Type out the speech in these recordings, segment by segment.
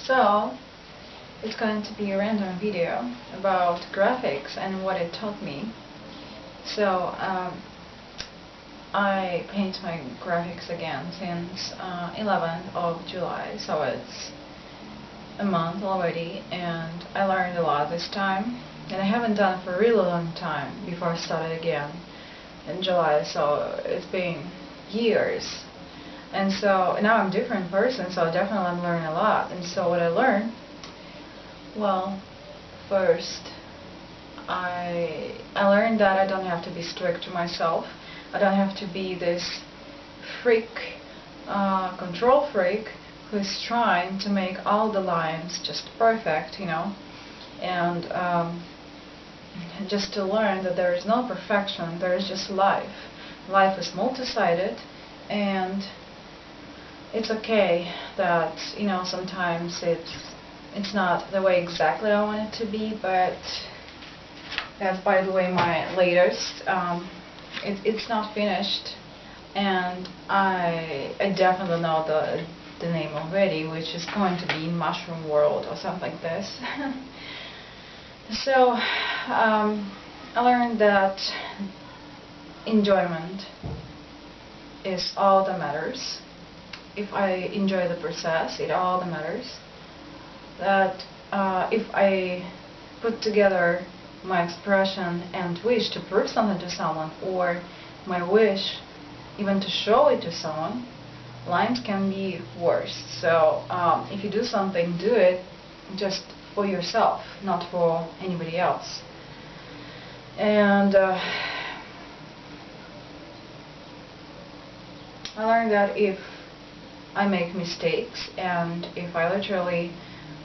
So, it's going to be a random video about graphics and what it taught me. So, I paint my graphics again since 11th of July, so it's a month already, and I learned a lot this time, and I haven't done it for a really long time before I started again in July, so it's been years. And so now I'm a different person, so definitely I'm learning a lot. And so what I learned, well, first I learned that I don't have to be strict to myself. I don't have to be this freak, control freak who's trying to make all the lines just perfect, you know. And just to learn that there is no perfection, there is just life. Life is multi-sided, and it's okay that, you know, sometimes it's not the way exactly I want it to be, but that's, by the way, my latest. It's not finished, and I definitely know the name already, which is going to be Mushroom World or something like this. So I learned that enjoyment is all that matters. If I enjoy the process, it all that matters. That if I put together my expression and wish to prove something to someone, or my wish even to show it to someone, lines can be worse. So if you do something, do it just for yourself, not for anybody else. And I learned that if I make mistakes, and if I literally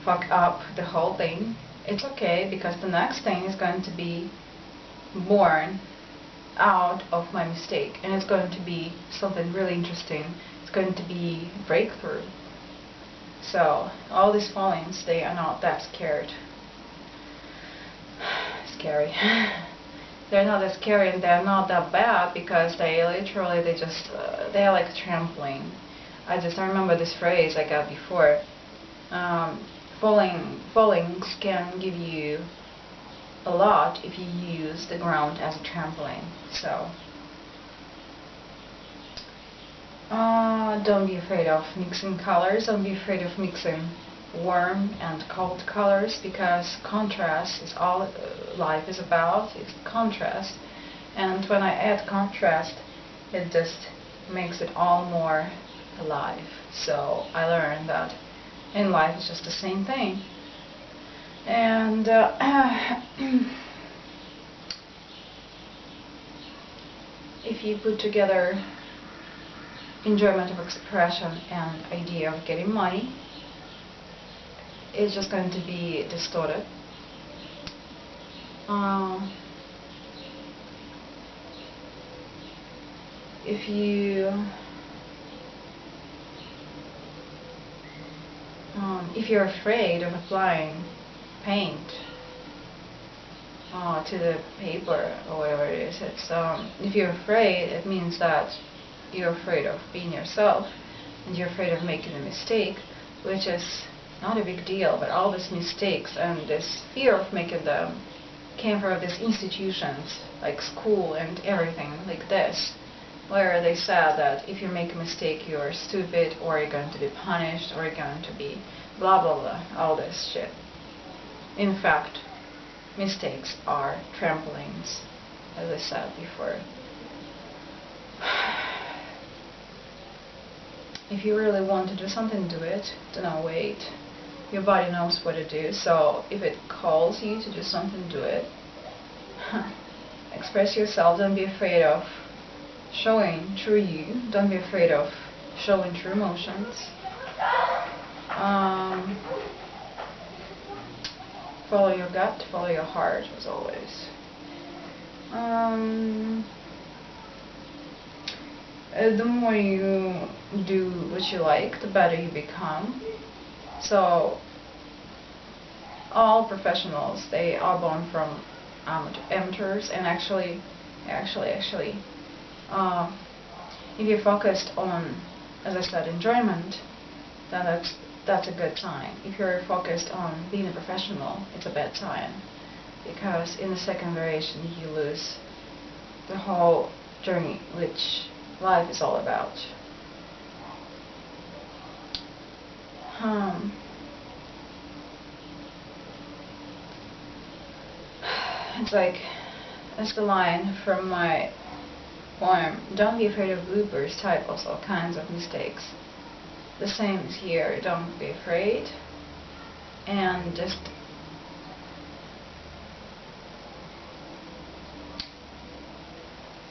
fuck up the whole thing, it's okay, because the next thing is going to be born out of my mistake, and it's going to be something really interesting. It's going to be a breakthrough. So all these fallings, they are not that scary. They're not that scary, and they're not that bad, because they literally, they are like a trampoline. I remember this phrase I got before. Fallings can give you a lot if you use the ground as a trampoline. So don't be afraid of mixing colors. Don't be afraid of mixing warm and cold colors, because contrast is all life is about. It's contrast, and when I add contrast, it just makes it all more alive. So I learned that in life it's just the same thing. And if you put together enjoyment of expression and idea of getting money, it's just going to be distorted. If you're afraid of applying paint to the paper or whatever it is, if you're afraid, it means that you're afraid of being yourself, and you're afraid of making a mistake, which is not a big deal. But all these mistakes and this fear of making them came from these institutions like school and everything like this, where they said that if you make a mistake, you're stupid, or you're going to be punished, or you're going to be blah blah blah, all this shit. In fact, mistakes are trampolines, as I said before. If you really want to do something, do it. Do not wait. Your body knows what to do, so if it calls you to do something, do it. Express yourself. Don't be afraid of showing true you. Don't be afraid of showing true emotions. Follow your gut, follow your heart, as always. The more you do what you like, the better you become. So all professionals, they are born from amateurs, and actually, if you're focused on, as I said, enjoyment, then that's that's a good sign. If you're focused on being a professional, it's a bad sign, because in the second variation you lose the whole journey which life is all about. It's like, that's the line from my poem, "Don't be afraid of bloopers, typos, all kinds of mistakes." The same is here, don't be afraid, and just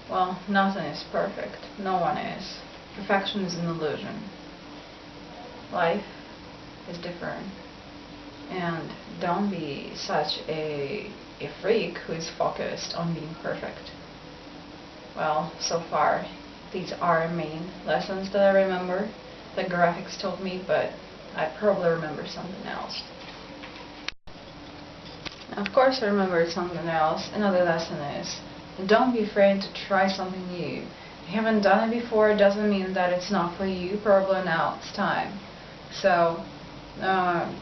well, nothing is perfect. No one is. Perfection is an illusion. Life is different. And don't be such a freak who is focused on being perfect. Well, so far, these are main lessons that I remember, that graphics told me, but I probably remember something else. Of course I remembered something else. Another lesson is, don't be afraid to try something new. If you haven't done it before, it doesn't mean that it's not for you. Probably now it's time. So,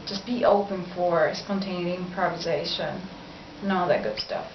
just be open for spontaneity, improvisation, and all that good stuff.